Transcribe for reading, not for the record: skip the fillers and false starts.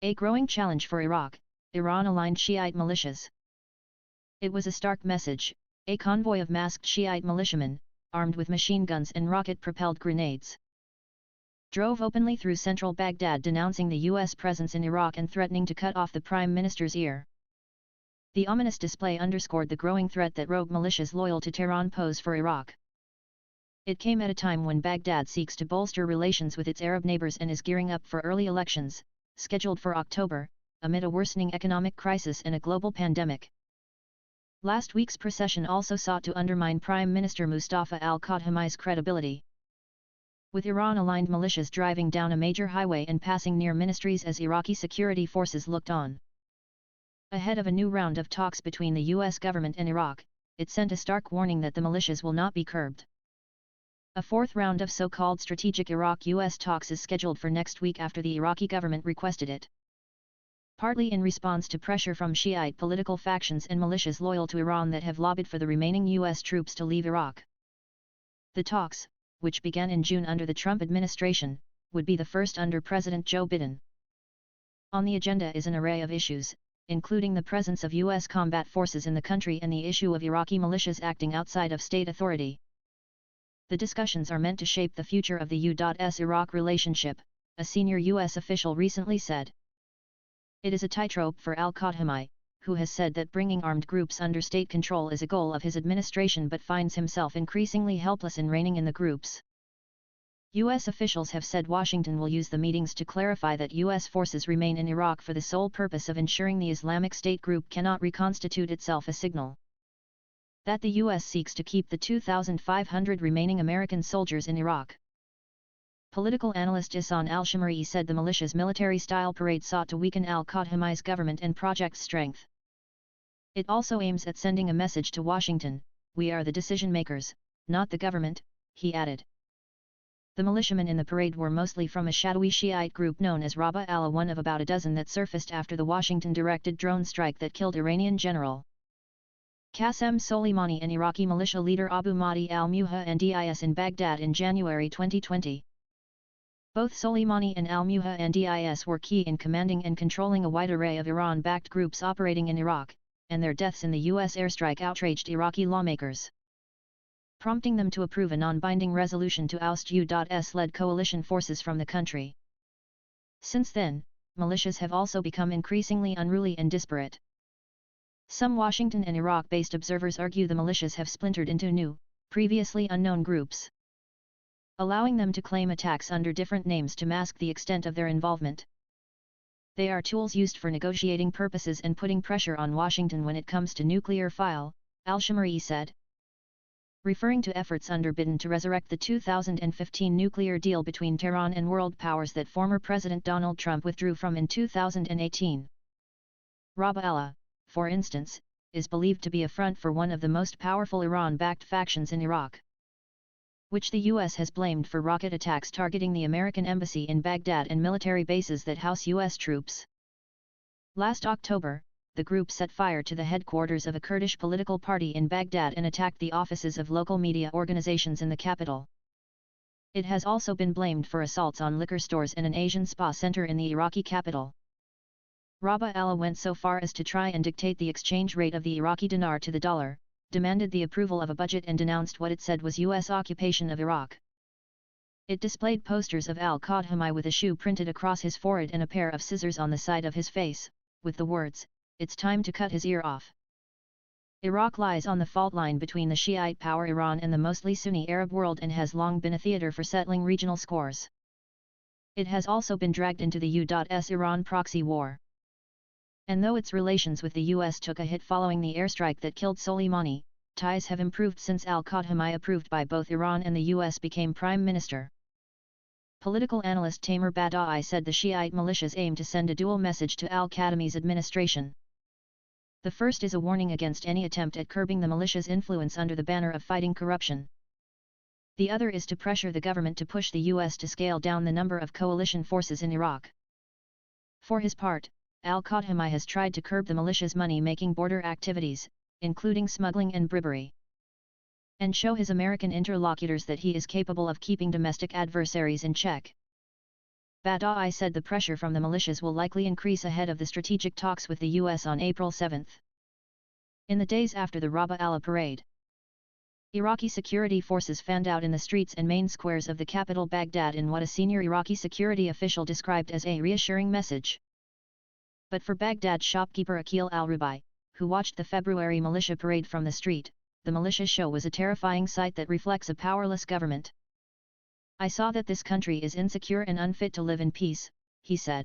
A growing challenge for Iraq, Iran-aligned Shiite militias. It was a stark message, a convoy of masked Shiite militiamen, armed with machine guns and rocket-propelled grenades, drove openly through central Baghdad denouncing the U.S. presence in Iraq and threatening to cut off the Prime Minister's ear. The ominous display underscored the growing threat that rogue militias loyal to Tehran pose for Iraq. It came at a time when Baghdad seeks to bolster relations with its Arab neighbors and is gearing up for early elections, scheduled for October, amid a worsening economic crisis and a global pandemic. Last week's procession also sought to undermine Prime Minister Mustafa al-Kadhimi's credibility, with Iran-aligned militias driving down a major highway and passing near ministries as Iraqi security forces looked on. Ahead of a new round of talks between the U.S. government and Iraq, it sent a stark warning that the militias will not be curbed. A fourth round of so-called strategic Iraq-U.S. talks is scheduled for next week after the Iraqi government requested it, partly in response to pressure from Shiite political factions and militias loyal to Iran that have lobbied for the remaining U.S. troops to leave Iraq. The talks, which began in June under the Trump administration, would be the first under President Joe Biden. On the agenda is an array of issues, including the presence of U.S. combat forces in the country and the issue of Iraqi militias acting outside of state authority. The discussions are meant to shape the future of the U.S.-Iraq relationship, a senior U.S. official recently said. It is a tightrope for al-Kadhimi, who has said that bringing armed groups under state control is a goal of his administration but finds himself increasingly helpless in reining in the groups. U.S. officials have said Washington will use the meetings to clarify that U.S. forces remain in Iraq for the sole purpose of ensuring the Islamic State group cannot reconstitute itself, a signal that the U.S. seeks to keep the 2,500 remaining American soldiers in Iraq. Political analyst Ihsan al-Shamari said the militia's military-style parade sought to weaken al-Kadhimi's government and project's strength. It also aims at sending a message to Washington: "We are the decision-makers, not the government," he added. The militiamen in the parade were mostly from a shadowy Shiite group known as Rabaa Allah, one of about a dozen that surfaced after the Washington-directed drone strike that killed Iranian General Qasem Soleimani and Iraqi militia leader Abu Mahdi al-Muhandis in Baghdad in January 2020. Both Soleimani and al-Muhandis were key in commanding and controlling a wide array of Iran-backed groups operating in Iraq, and their deaths in the U.S. airstrike outraged Iraqi lawmakers, prompting them to approve a non-binding resolution to oust U.S.-led coalition forces from the country. Since then, militias have also become increasingly unruly and disparate. Some Washington and Iraq-based observers argue the militias have splintered into new, previously unknown groups, allowing them to claim attacks under different names to mask the extent of their involvement. They are tools used for negotiating purposes and putting pressure on Washington when it comes to nuclear file, al-Shamari said, referring to efforts under Biden to resurrect the 2015 nuclear deal between Tehran and world powers that former President Donald Trump withdrew from in 2018. Rabaa Allah, for instance, is believed to be a front for one of the most powerful Iran-backed factions in Iraq, which the U.S. has blamed for rocket attacks targeting the American embassy in Baghdad and military bases that house U.S. troops. Last October, the group set fire to the headquarters of a Kurdish political party in Baghdad and attacked the offices of local media organizations in the capital. It has also been blamed for assaults on liquor stores and an Asian spa center in the Iraqi capital. Rabaa Allah went so far as to try and dictate the exchange rate of the Iraqi dinar to the dollar, demanded the approval of a budget and denounced what it said was U.S. occupation of Iraq. It displayed posters of al-Kadhimi with a shoe printed across his forehead and a pair of scissors on the side of his face, with the words, "It's time to cut his ear off." Iraq lies on the fault line between the Shiite power Iran and the mostly Sunni Arab world and has long been a theater for settling regional scores. It has also been dragged into the U.S. Iran proxy war. And though its relations with the U.S. took a hit following the airstrike that killed Soleimani, ties have improved since al-Kadhimi, approved by both Iran and the U.S., became prime minister. Political analyst Tamer Badawi said the Shiite militias aim to send a dual message to al-Kadhimi's administration. The first is a warning against any attempt at curbing the militias' influence under the banner of fighting corruption. The other is to pressure the government to push the U.S. to scale down the number of coalition forces in Iraq. For his part, al-Kadhimi has tried to curb the militia's money-making border activities, including smuggling and bribery, and show his American interlocutors that he is capable of keeping domestic adversaries in check. Badawi said the pressure from the militias will likely increase ahead of the strategic talks with the US on April 7. In the days after the Rabaa Allah parade, Iraqi security forces fanned out in the streets and main squares of the capital Baghdad in what a senior Iraqi security official described as a reassuring message. But for Baghdad shopkeeper Akil al-Rubai, who watched the February militia parade from the street, the militia show was a terrifying sight that reflects a powerless government. "I saw that this country is insecure and unfit to live in peace," he said.